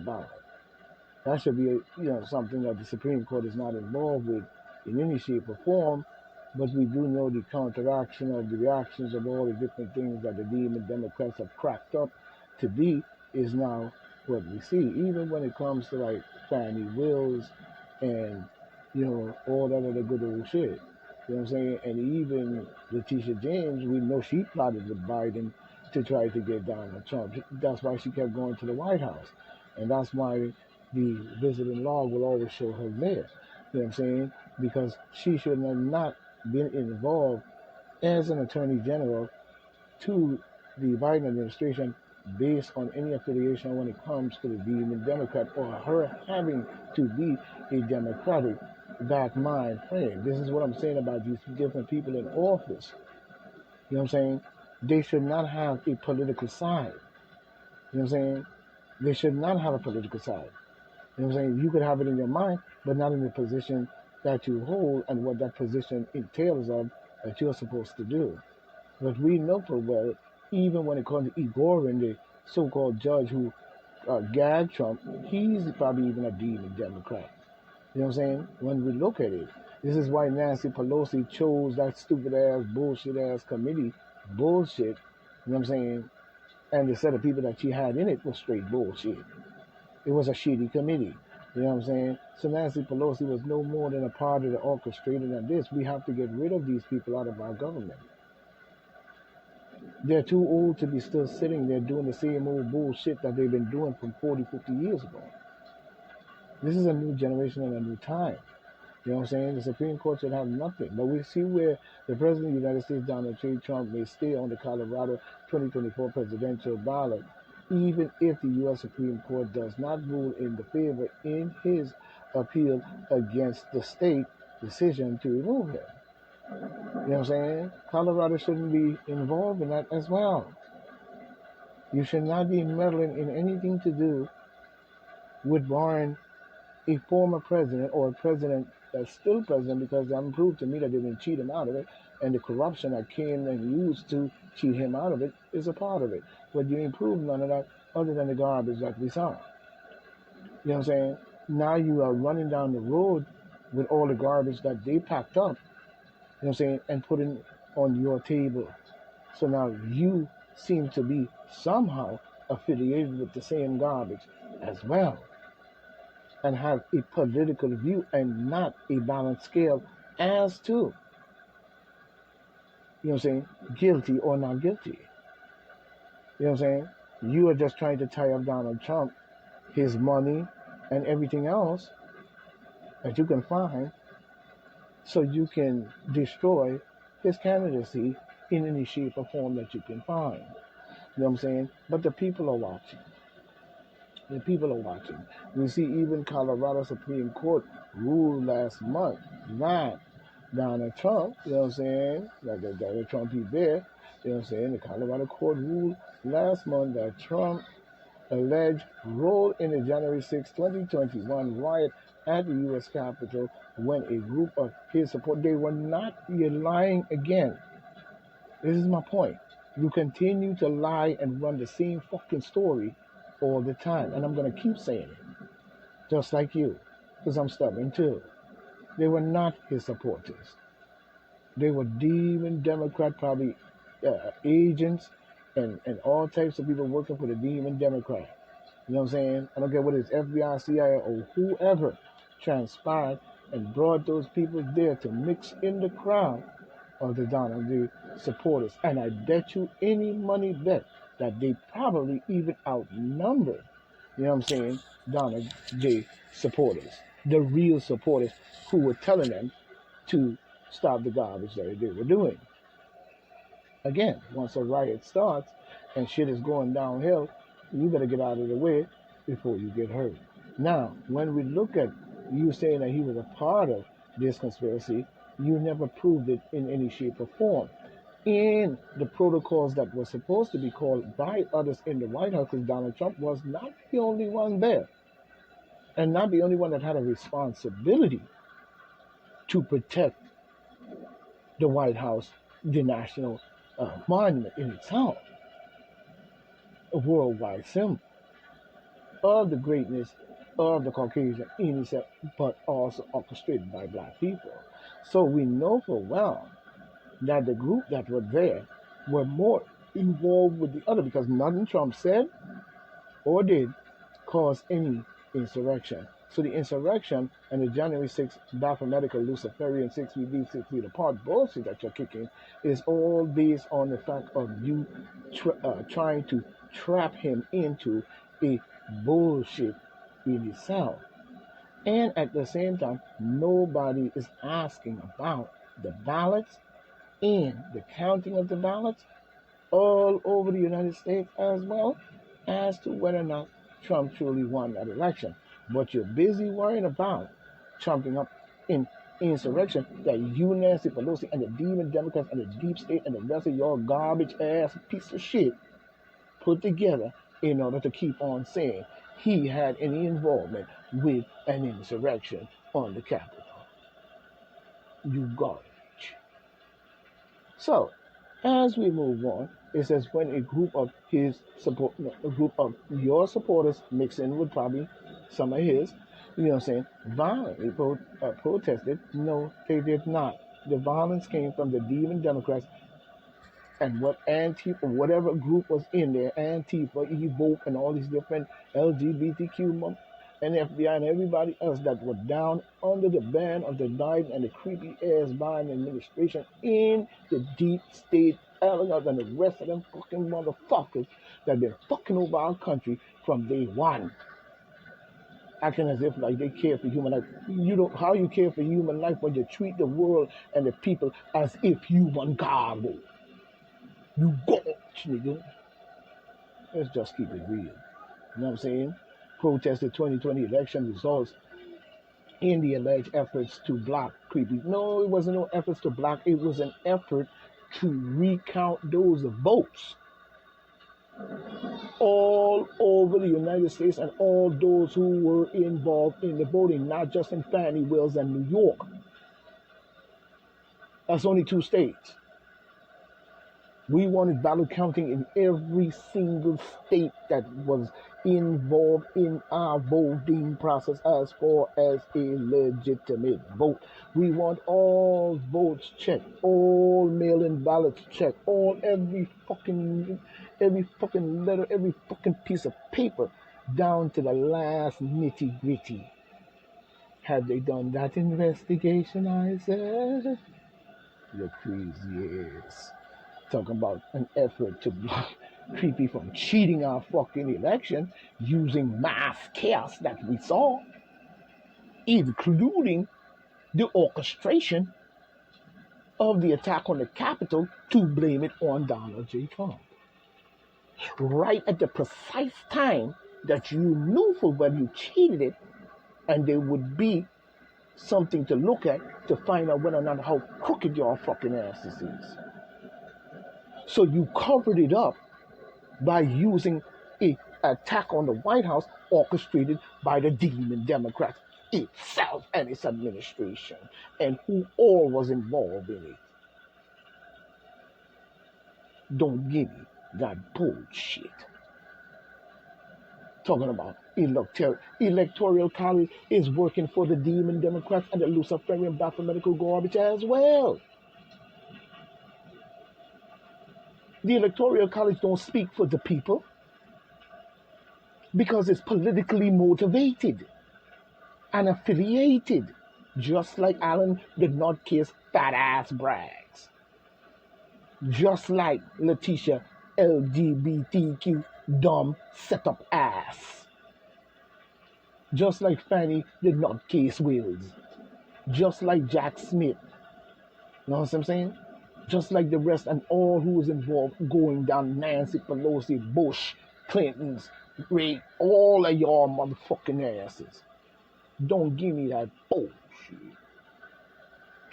about. That should be, something that the Supreme Court is not involved with in any shape or form. But we do know the counteraction of the reactions of all the different things that the demon Democrats have cracked up to be is now what we see. Even when it comes to like Fannie Wills and all that other good old shit. You know what I'm saying? And even Letitia James, we know she plotted with Biden to try to get Donald Trump. That's why she kept going to the White House. And that's why the visiting law will always show her there. You know what I'm saying? Because she should have not been involved as an attorney general to the Biden administration based on any affiliation when it comes to the demon Democrat or her having to be a Democratic back mind frame. This is what I'm saying about these different people in office. You know what I'm saying? They should not have a political side. You know what I'm saying? They should not have a political side. You know what I'm saying? You could have it in your mind, but not in the position that you hold and what that position entails of that you're supposed to do. But we know for well, even when it comes to Igor and the so-called judge who gagged Trump, he's probably even a demon Democrat. You know what I'm saying? When we look at it, this is why Nancy Pelosi chose that stupid ass, bullshit ass committee bullshit. You know what I'm saying? And the set of people that she had in it was straight bullshit. It was a shitty committee. You know what I'm saying? So Nancy Pelosi was no more than a part of the orchestrating of this. We have to get rid of these people out of our government. They're too old to be still sitting there doing the same old bullshit that they've been doing from 40, 50 years ago. This is a new generation and a new time. You know what I'm saying? The Supreme Court should have nothing. But we see where the President of the United States, Donald J. Trump, may stay on the Colorado 2024 presidential ballot, even if the U.S. Supreme Court does not rule in the favor in his appeal against the state decision to remove him. You know what I'm saying? Colorado shouldn't be involved in that as well. You should not be meddling in anything to do with barring a former president or a president that's still president, because I'm proved to me that they didn't cheat him out of it, and the corruption that came and used to cheat him out of it is a part of it. But you ain't proved none of that other than the garbage that we saw. You know what I'm saying? Now you are running down the road with all the garbage that they packed up, you know what I'm saying, and putting on your table. So now you seem to be somehow affiliated with the same garbage as well, and have a political view and not a balanced scale as to, you know what I'm saying, guilty or not guilty. You know what I'm saying? You are just trying to tie up Donald Trump, his money, and everything else that you can find so you can destroy his candidacy in any shape or form that you can find. You know what I'm saying? But the people are watching. The people are watching. We see even Colorado Supreme Court ruled last month that Donald Trump, you know what I'm saying, like the Donald Trump he there, you know what I'm saying, the Colorado court ruled last month that Trump alleged role in the January 6, 2021 riot at the U.S. Capitol when a group of his support, they were not, you're lying again. This is my point. You continue to lie and run the same fucking story all the time. And I'm going to keep saying it. Just like you. Because I'm stubborn too. They were not his supporters. They were demon Democrat, probably agents and all types of people working for the demon Democrat. You know what I'm saying? I don't care what it's FBI, CIA, or whoever transpired and brought those people there to mix in the crowd of the Donald J supporters. And I bet you any money bet that they probably even outnumbered, you know what I'm saying, Donald J supporters, the real supporters who were telling them to stop the garbage that they were doing. Again, once a riot starts and shit is going downhill, you better get out of the way before you get hurt. Now, when we look at you saying that he was a part of this conspiracy, you never proved it in any shape or form. In the protocols that were supposed to be called by others in the White House, because Donald Trump was not the only one there, and not the only one that had a responsibility to protect the White House, the national monument in itself, a worldwide symbol. of the greatness of the Caucasian in itself, but also orchestrated by black people. So we know for well that the group that were there were more involved with the other because nothing Trump said or did cause any insurrection. So the insurrection and the January 6th mathematical Luciferian 6 feet deep, 6 feet apart bullshit that you're kicking is all based on the fact of you trying to trap him into a bullshit in itself. And at the same time, nobody is asking about the ballots and the counting of the ballots all over the United States as well as to whether or not Trump truly won that election. But you're busy worrying about trumping up in insurrection that you, Nancy Pelosi, and the demon Democrats and the deep state and the rest of your garbage ass piece of shit put together in order to keep on saying he had any involvement with an insurrection on the Capitol. You garbage. So, as we move on, it says when a group of your supporters mix in with probably some of his, violently protested. No, they did not. The violence came from the demon Democrats and what Antifa, whatever group was in there, Antifa, Evoke, and all these different LGBTQ and FBI and everybody else that were down under the ban of the Biden and the creepy ass Biden administration in the deep state elements and the rest of them fucking motherfuckers that been fucking over our country from day one. Acting as if like they care for human life. How you care for human life when you treat the world and the people as if human garbage. You garbage, nigga. Let's just keep it real. You know what I'm saying? Protest the 2020 election results in the alleged efforts to block creepy. No, it wasn't no efforts to block. It was an effort to recount those votes all over the United States and all those who were involved in the voting, not just in Fannie Wills and New York. That's only 2 states. We wanted ballot counting in every single state that was involved in our voting process as far as a legitimate vote. We want all votes checked, all mail-in ballots checked, every fucking letter, every fucking piece of paper, down to the last nitty-gritty. Have they done that investigation, I said? You're crazy ass. Talking about an effort to block creepy from cheating our fucking election using mass chaos that we saw, including the orchestration of the attack on the Capitol to blame it on Donald J. Trump. Right at the precise time that you knew for when you cheated it, and there would be something to look at to find out whether or not how crooked your fucking asses is. So you covered it up by using an attack on the White House orchestrated by the demon Democrats itself and its administration and who all was involved in it. Don't give me that bullshit. Talking about electoral college is working for the demon Democrats and the Luciferian mathematical garbage as well. The Electoral College don't speak for the people because it's politically motivated and affiliated, just like Alan did not kiss fat ass Braggs, just like Letitia LGBTQ dumb setup ass, just like Fannie did not kiss Wills, just like Jack Smith. You know what I'm saying? Just like the rest and all who was involved going down Nancy Pelosi, Bush, Clinton's, Reagan, all of y'all motherfucking asses. Don't give me that bullshit.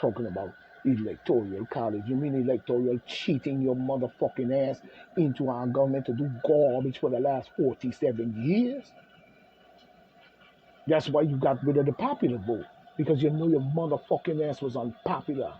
Talking about electoral college. You mean electoral cheating your motherfucking ass into our government to do garbage for the last 47 years? That's why you got rid of the popular vote. Because you know your motherfucking ass was unpopular.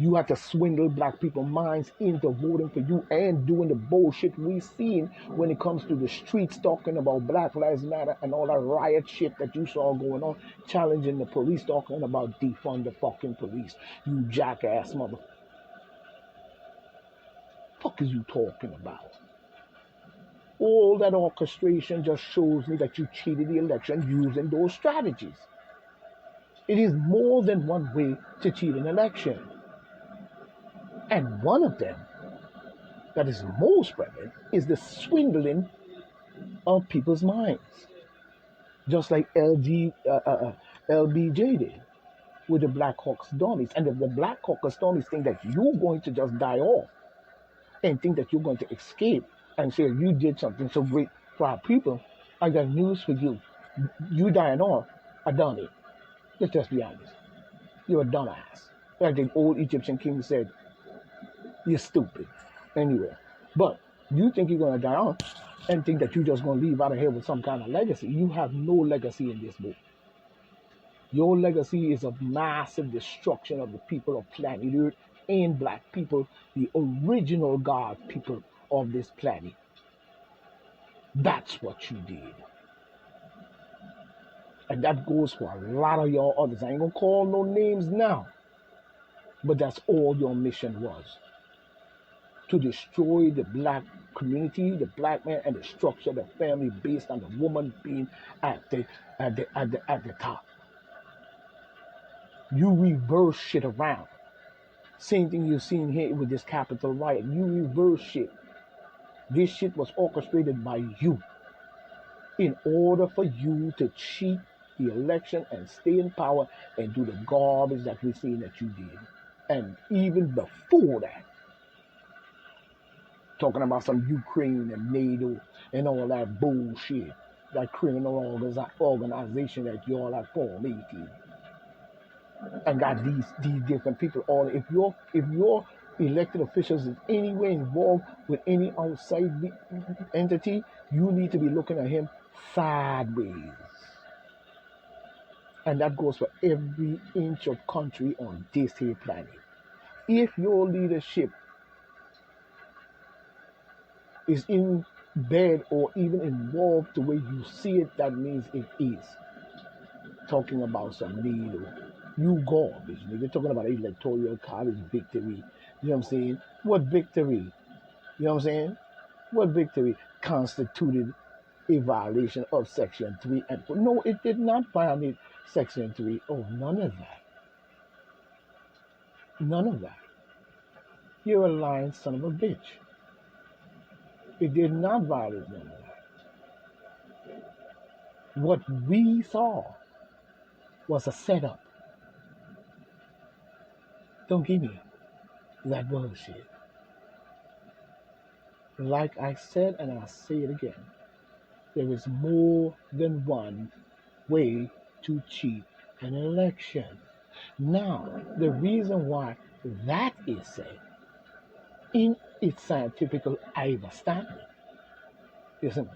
You had to swindle black people's minds into voting for you and doing the bullshit we seen when it comes to the streets talking about Black Lives Matter and all that riot shit that you saw going on, challenging the police, talking about defund the fucking police. You jackass mother. Fuck is you talking about? All that orchestration just shows me that you cheated the election using those strategies. It is more than one way to cheat an election. And one of them that is most prevalent is the swindling of people's minds. Just like LBJ did with the Black Hawks Donnies. And if the Black Hawks Donnies think that you're going to just die off and think that you're going to escape and say you did something so great for our people, I got news for you. You dying off a Donnie. Let's just be honest. You're a dumbass. Like the old Egyptian king said, you're stupid. Anyway, but you think you're going to die off and think that you're just going to leave out of here with some kind of legacy. You have no legacy in this book. Your legacy is a massive destruction of the people of planet Earth and black people, the original God people of this planet. That's what you did. And that goes for a lot of your others. I ain't going to call no names now. But that's all your mission was. To destroy the black community, the black man, and the structure of the family based on the woman being at the top. You reverse shit around. Same thing you've seen here with this Capitol riot. You reverse shit. This shit was orchestrated by you in order for you to cheat the election and stay in power and do the garbage that we've seen that you did. And even before that, talking about some Ukraine and NATO and all that bullshit, that criminal organization that you all are formating, and got these different people all. If your elected officials is any way involved with any outside entity, you need to be looking at him sideways. And that goes for every inch of country on this here planet. If your leadership is in bed or even involved the way you see it, that means it is. Talking about some NATO. You garbage, nigga. Talking about electoral college victory. You know what I'm saying? What victory? You know what I'm saying? What victory constituted a violation of Section 3 and 4? No, it did not violate Section 3. Oh, none of that. None of that. You're a lying son of a bitch. It did not violate none of that. What we saw was a setup. Don't give me that bullshit. Like I said, and I'll say it again, there is more than one way to cheat an election. Now, the reason why that is said in its scientific understanding, isn't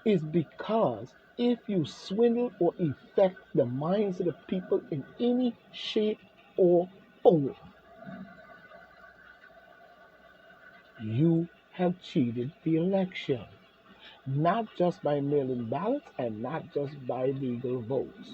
it? Is because if you swindle or affect the minds of the people in any shape or form, you have cheated the election. Not just by mail-in ballots and not just by legal votes.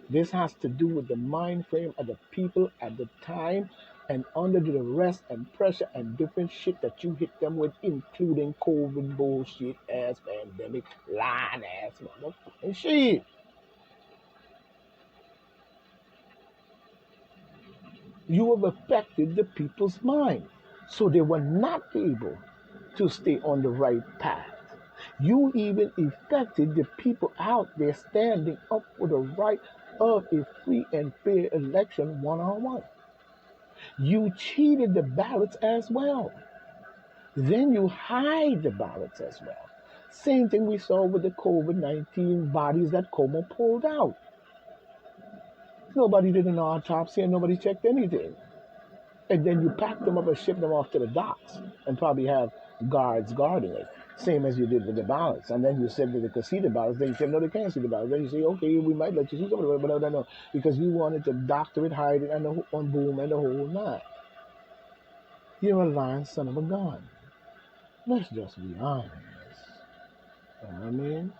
This has to do with the mind frame of the people at the time and under the duress and pressure and different shit that you hit them with, including COVID bullshit ass pandemic, lying ass motherfucking shit. You have affected the people's mind, so they were not able to stay on the right path. You even affected the people out there standing up for the right of a free and fair election one-on-one. You cheated the ballots as well. Then you hide the ballots as well. Same thing we saw with the COVID-19 bodies that Como pulled out. Nobody did an autopsy and nobody checked anything. And then you pack them up and ship them off to the docks and probably have guards guarding it. Same as you did with the ballots. And then you said that they could see the ballots. Then you said, no, they can't see the ballots. Then you say, okay, we might let you see some of it, but I don't know. Because you wanted to doctor it, hide it, and on boom, and the whole nine. You're a lying son of a gun. Let's just be honest. You know what I mean?